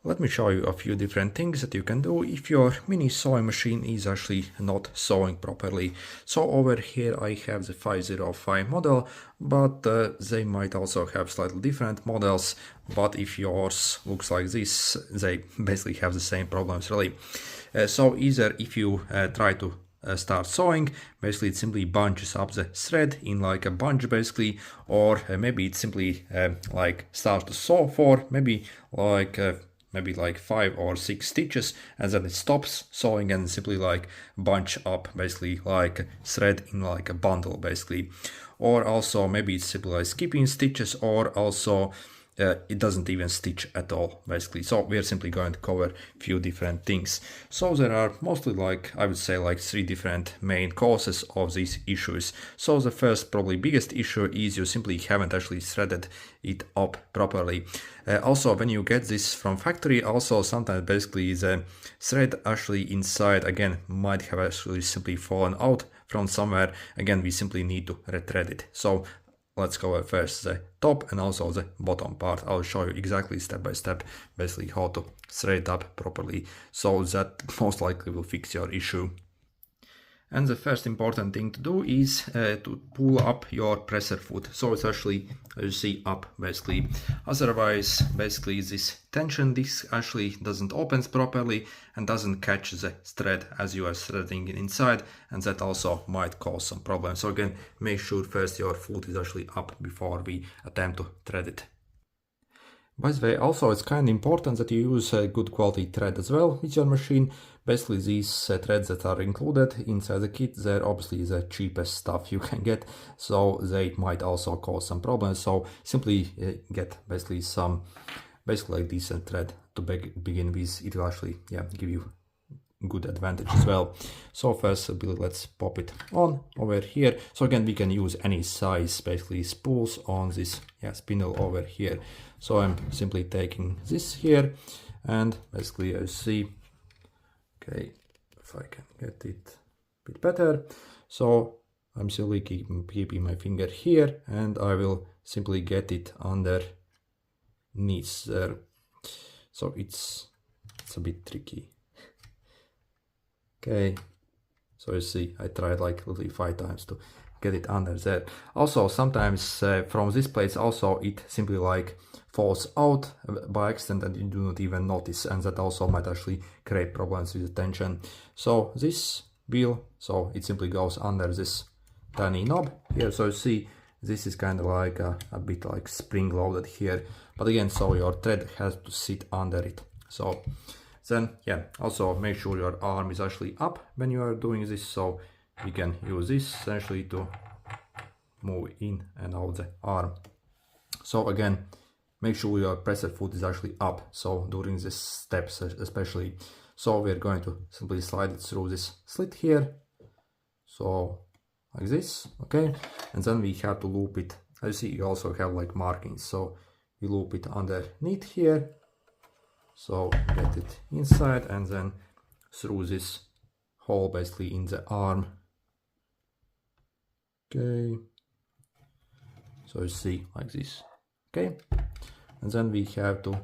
Let me show you a few different things that you can do if your mini sewing machine is actually not sewing properly. So over here I have the 505 model, but they might also have slightly different models. But if yours looks like this, they basically have the same problems really. So either if you try to start sewing, basically it simply bunches up the thread in like a bunch basically, or maybe it simply like starts to sew for maybe like 5 or 6 stitches, and then it stops sewing and simply like bunch up basically like thread in like a bundle basically. Or also maybe it's simply like skipping stitches, or also it doesn't even stitch at all basically. So we are simply going to cover a few different things. So there are mostly like, I would say, like 3 different main causes of these issues. So the first, probably biggest issue is you simply haven't actually threaded it up properly. Also, when you get this from factory, also sometimes basically the thread actually inside again might have actually simply fallen out from somewhere. Again, we simply need to rethread it. So let's cover first the top and also the bottom part. I'll show you exactly step by step basically how to thread it up properly, so that most likely will fix your issue. And the first important thing to do is to pull up your presser foot. So it's actually, as you see, up basically. Otherwise, basically this tension disc actually doesn't open properly and doesn't catch the thread as you are threading it inside, and that also might cause some problems. So again, make sure first your foot is actually up before we attempt to thread it. By the way, also it's kind of important that you use a good quality thread as well with your machine. Basically these threads that are included inside the kit, they're obviously the cheapest stuff you can get, so they might also cause some problems. So simply get basically some like decent thread to begin with. It will actually give you good advantage as well. So first let's pop it on over here. So again, we can use any size basically spools on this spindle over here. So I'm simply taking this here, and basically I see, okay, if I can get it a bit better. So I'm simply keeping my finger here, and I will simply get it underneath there. So it's a bit tricky. Okay, so you see I tried like literally 5 times to get it under there. Also sometimes from this place also it simply like falls out by accident and you do not even notice, and that also might actually create problems with the tension. So this wheel, so it simply goes under this tiny knob here. So you see this is kind of like a bit like spring loaded here, but again, so your thread has to sit under it. So then also make sure your arm is actually up when you are doing this, so you can use this essentially to move in and out the arm. So again, make sure your presser foot is actually up, so during this steps especially. So we're going to simply slide it through this slit here, so like this, okay, and then we have to loop it. As you see, you also have like markings, so you loop it underneath here. So get it inside and then through this hole basically in the arm. Okay, so you see like this, okay, and then we have to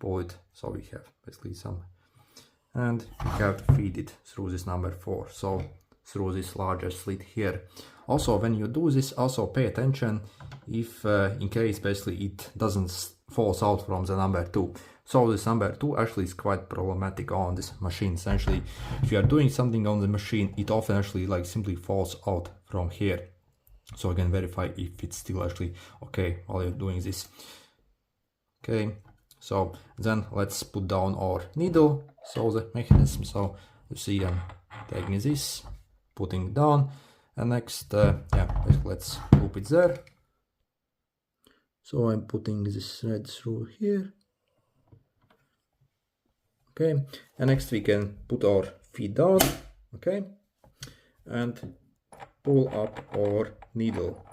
pull it, so we have basically some, and we have to feed it through this number 4, so through this larger slit here. Also, when you do this, also pay attention if in case basically it doesn't falls out from the number 2. So this number 2 actually is quite problematic on this machine. Essentially, if you are doing something on the machine, it often actually like simply falls out from here. So again, verify if it's still actually okay while you're doing this. Okay, so then let's put down our needle, so the mechanism. So you see I'm taking this, putting it down, and next let's loop it there. So I'm putting this thread through here. Okay, and next we can put our feet down, okay, and pull up our needle.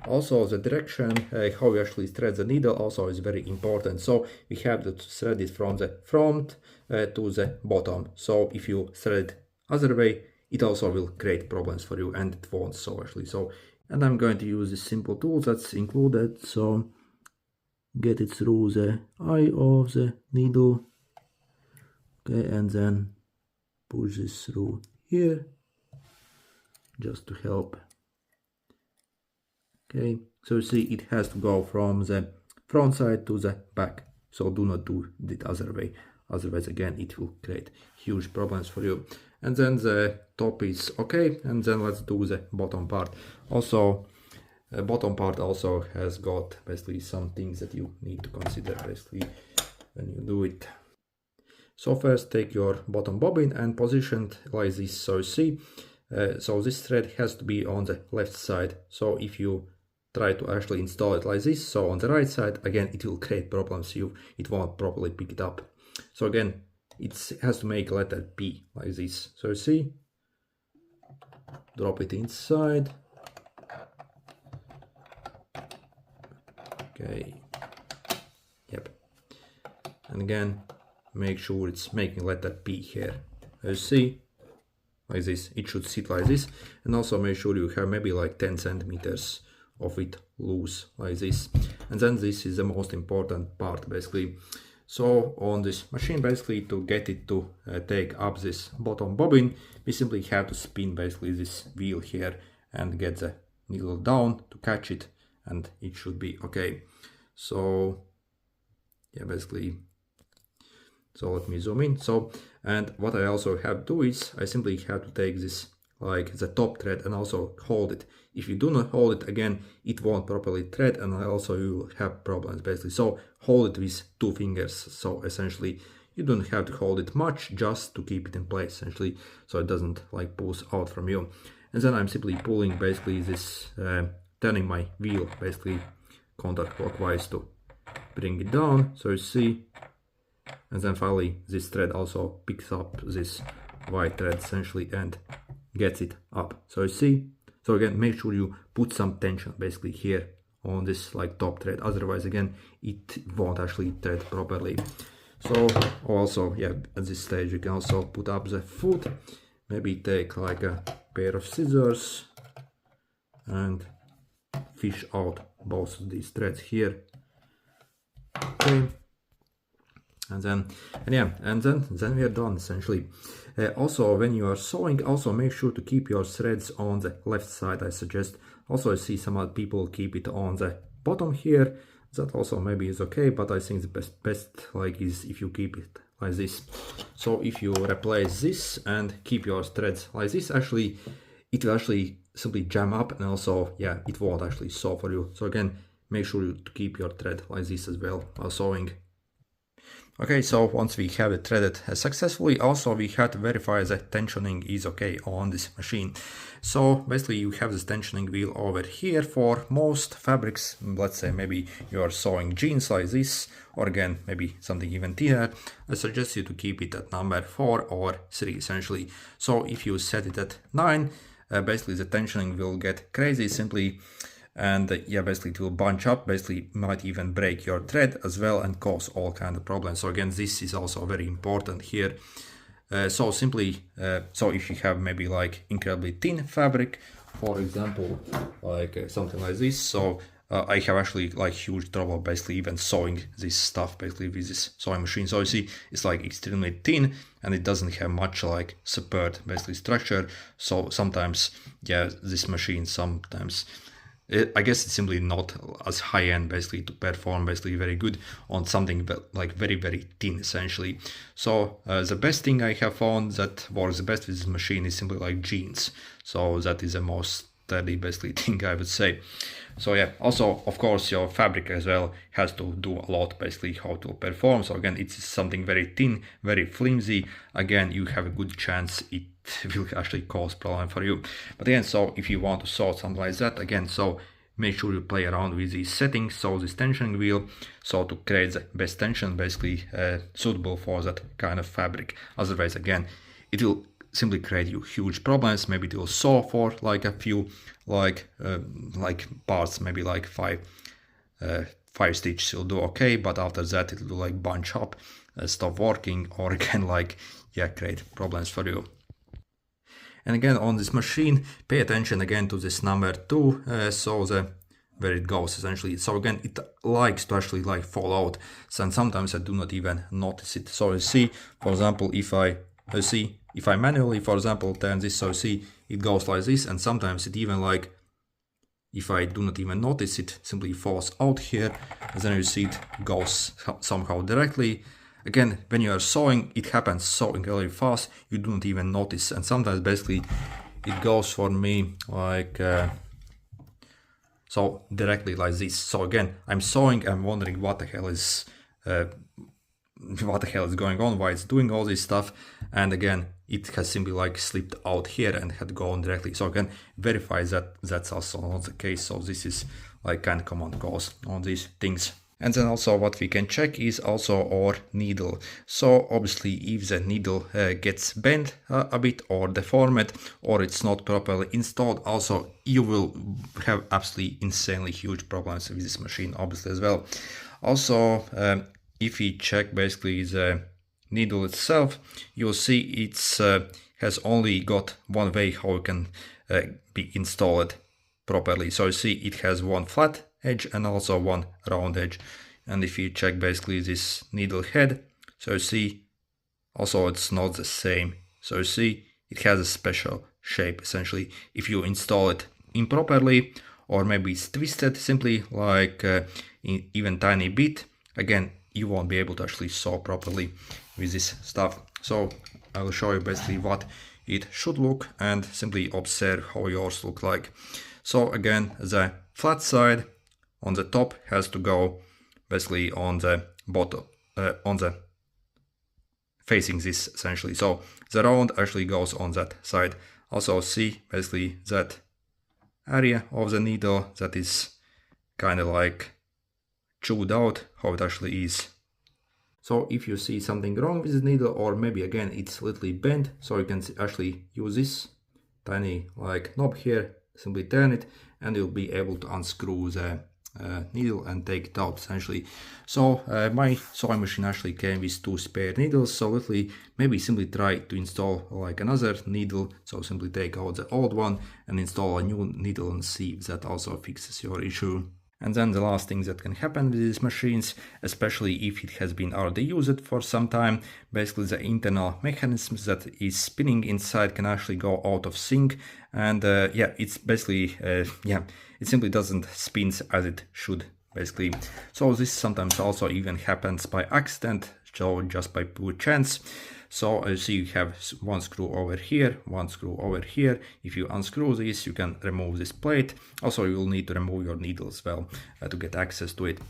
Also the direction, how we actually thread the needle also is very important. So we have to thread it from the front to the bottom. So if you thread it other way, it also will create problems for you, and it won't sew actually. So, and I'm going to use this simple tool that's included. So get it through the eye of the needle. Okay, and then push this through here just to help. Okay, so you see it has to go from the front side to the back, so do not do it other way, otherwise again it will create huge problems for you. And then the top is okay, and then let's do the bottom part. Also the bottom part also has got basically some things that you need to consider basically when you do it. So first take your bottom bobbin and position it like this. So you see, so this thread has to be on the left side. So if you try to actually install it like this, so on the right side, again it will create problems. It won't properly pick it up. So again, it has to make letter P like this. So you see, drop it inside. Okay, yep, and again make sure it's making letter P here. As you see, like this, it should sit like this, and also make sure you have maybe like 10 centimeters of it loose like this. And then this is the most important part basically. So on this machine, basically to get it to take up this bottom bobbin, we simply have to spin basically this wheel here and get the needle down to catch it, and it should be okay. So yeah, basically, so let me zoom in. So, and what I also have to do is I simply have to take this like the top thread and also hold it. If you do not hold it, again it won't properly thread, and also you will have problems basically. So hold it with 2 fingers. So essentially you don't have to hold it much, just to keep it in place essentially, so it doesn't like pulls out from you. And then I'm simply pulling basically this, turning my wheel basically counterclockwise to bring it down. So you see, and then finally this thread also picks up this white thread essentially and gets it up. So you see, so again make sure you put some tension basically here on this like top thread, otherwise again it won't actually thread properly. So also, yeah, at this stage you can also put up the foot, maybe take like a pair of scissors and fish out both of these threads here. Okay, and then we are done essentially. Also, when you are sewing, also make sure to keep your threads on the left side, I suggest. Also, I see some other people keep it on the bottom here. That also maybe is okay, but I think the best like is if you keep it like this. So if you replace this and keep your threads like this, actually it will actually simply jam up, and also, yeah, it won't actually sew for you. So again, make sure to keep your thread like this as well while sewing. Okay, so once we have it threaded successfully, also we have to verify that tensioning is okay on this machine. So basically you have this tensioning wheel over here. For most fabrics, let's say maybe you are sewing jeans like this, or again maybe something even thinner, I suggest you to keep it at number 4 or 3 essentially. So if you set it at 9, basically the tensioning will get crazy simply, and yeah, basically it will bunch up, basically might even break your thread as well and cause all kind of problems. So again, this is also very important here. So simply, so if you have maybe like incredibly thin fabric, for example, like something like this, so I have actually like huge trouble basically even sewing this stuff basically with this sewing machine. So you see, it's like extremely thin and it doesn't have much like support basically structure. So sometimes, yeah, this machine sometimes, I guess it's simply not as high end basically to perform basically very good on something like very thin essentially. So the best thing I have found that works the best with this machine is simply like jeans. So that is the most sturdy basically thing I would say. So yeah, also of course your fabric as well has to do a lot basically how to perform. So again, it's something very thin, very flimsy. Again, you have a good chance it will actually cause problem for you. But again, so if you want to sew something like that, again, so make sure you play around with these settings, so this tensioning wheel, so to create the best tension basically suitable for that kind of fabric. Otherwise, again, it will simply create you huge problems. Maybe it will sew for like a few like parts, maybe like 5 stitches will do okay, but after that it will like bunch up, stop working, or again like, yeah, create problems for you. And again, on this machine, pay attention again to this number 2, so the where it goes essentially. So again, it likes to actually like fall out, and sometimes I do not even notice it. So you see, for example, if I manually, for example, turn this, so you see it goes like this, and sometimes it even like, if I do not even notice it, simply falls out here, and then you see it goes somehow directly. Again, when you are sawing, it happens so incredibly fast, you do not even notice, and sometimes basically it goes for me like so directly like this. So again, I'm sawing, I'm wondering what the hell is going on, why it's doing all this stuff, and again it has simply like slipped out here and had gone directly. So again, verify that that's also not the case. So this is like kind of common cause on these things. And then also what we can check is also our needle. So obviously if the needle gets bent a bit or deformed, or it's not properly installed, also you will have absolutely insanely huge problems with this machine obviously as well. Also if we check basically the needle itself, you'll see it's has only got one way how it can be installed properly. So you see it has one flat edge and also one round edge. And if you check basically this needle head, so you see also it's not the same. So you see it has a special shape essentially. If you install it improperly, or maybe it's twisted simply like in even tiny bit, again you won't be able to actually saw properly with this stuff. So I will show you basically what it should look and simply observe how yours look like. So again, the flat side on the top has to go basically on the bottom, on the facing this essentially. So the round actually goes on that side. Also see basically that area of the needle that is kind of like chewed out, how it actually is. So if you see something wrong with the needle, or maybe again it's slightly bent, so you can actually use this tiny like knob here, simply turn it, and you'll be able to unscrew the needle and take it out essentially. So my sewing machine actually came with 2 spare needles, so literally maybe simply try to install like another needle. So simply take out the old one and install a new needle and see if that also fixes your issue. And then the last thing that can happen with these machines, especially if it has been already used for some time, basically the internal mechanisms that is spinning inside can actually go out of sync, and yeah, it's basically it simply doesn't spin as it should basically. So this sometimes also even happens by accident, so just by pure chance. So as you see, you have one screw over here, one screw over here. If you unscrew this, you can remove this plate. Also, you will need to remove your needle as well to get access to it.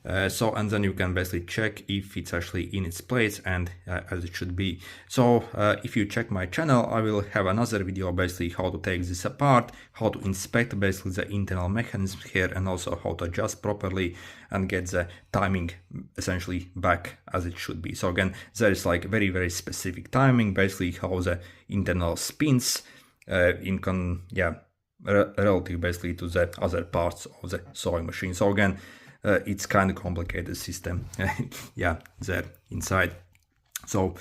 And then you can basically check if it's actually in its place and as it should be. So if you check my channel, I will have another video basically how to take this apart, how to inspect basically the internal mechanism here, and also how to adjust properly and get the timing essentially back as it should be. So again, there is like very specific timing, basically how the internal spins relative basically to the other parts of the sewing machine. So again, it's kind of complicated system yeah, there inside. So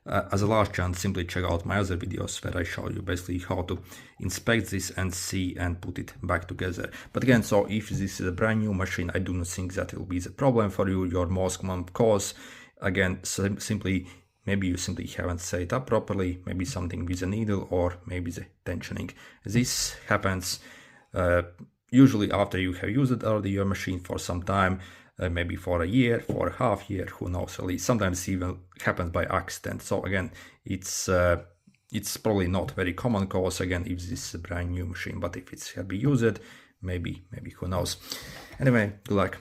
as a last chance, simply check out my other videos where I show you basically how to inspect this and see and put it back together. But again, so if this is a brand new machine, I do not think that will be the problem for you. Your most common cause, again, simply maybe you simply haven't set it up properly, maybe something with the needle, or maybe the tensioning. This happens usually after you have used already your machine for some time, maybe for a year, for a half year, who knows really. Sometimes even happens by accident. So again, it's probably not very common cause, again, if this is a brand new machine, but if it's have been used, maybe who knows. Anyway, good luck.